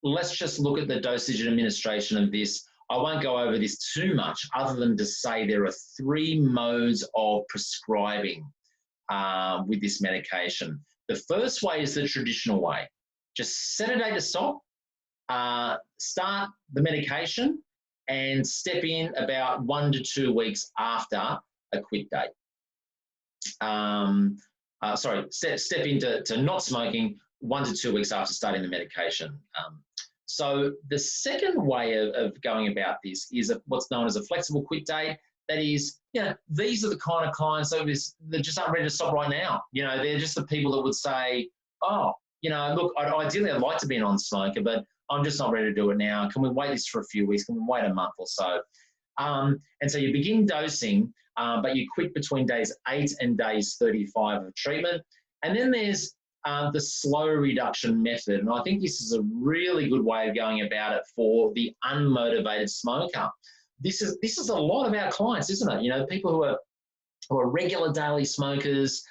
let's just look at the dosage and administration of this. I won't go over this too much other than to say there are 3 modes of prescribing with this medication. The first way is the traditional way. Just set a day to stop, start the medication, and step in about 1 to 2 weeks after a quit date. Step into not smoking 1 to 2 weeks after starting the medication. So the second way of going about this is what's known as a flexible quit date. That is, these are the kind of clients that just aren't ready to stop right now. They're just the people that would say, oh, look, ideally I'd like to be a non-smoker, but I'm just not ready to do it now. Can we wait this for a few weeks? Can we wait a month or so? And so you begin dosing, but you quit between days 8 and days 35 of treatment. And then there's the slow reduction method. And I think this is a really good way of going about it for the unmotivated smoker. This is a lot of our clients, isn't it? People who are regular daily smokers,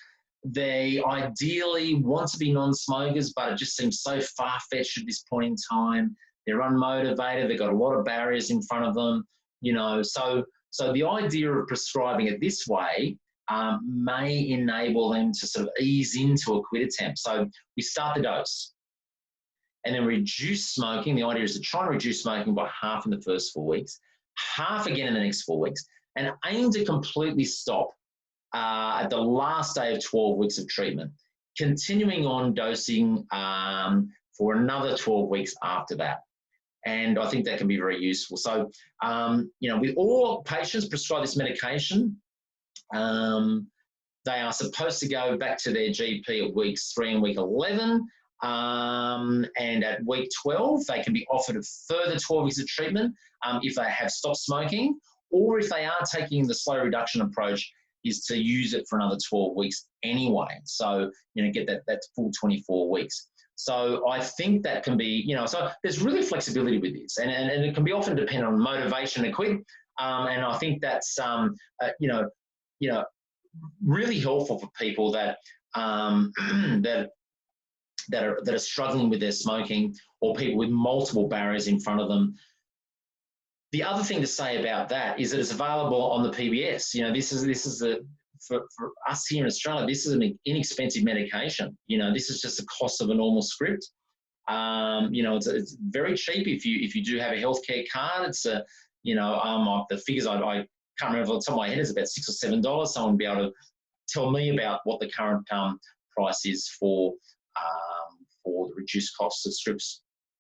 they ideally want to be non-smokers, but it just seems so far-fetched at this point in time. They're unmotivated. They've got a lot of barriers in front of them, So the idea of prescribing it this way may enable them to sort of ease into a quit attempt. So we start the dose and then reduce smoking. The idea is to try and reduce smoking by half in the first 4 weeks, half again in the next 4 weeks, and aim to completely stop at the last day of 12 weeks of treatment, continuing on dosing for another 12 weeks after that. And I think that can be very useful. So, with all patients prescribed this medication, they are supposed to go back to their GP at weeks 3 and week 11. And at week 12, they can be offered a further 12 weeks of treatment if they have stopped smoking, or if they are taking the slow reduction approach, is to use it for another 12 weeks anyway. So, get that full 24 weeks. So I think that can be, so there's really flexibility with this, and it can be often dependent on motivation to quit. And I think that's, really helpful for people that that are struggling with their smoking, or people with multiple barriers in front of them. The other thing to say about that is that it's available on the PBS. For us here in Australia, this is an inexpensive medication. This is just the cost of a normal script. It's very cheap if you do have a healthcare card. It's the figures I can't remember off the top of my head, is about $6 or $7. Someone will be able to tell me about what the current price is for the reduced cost of scripts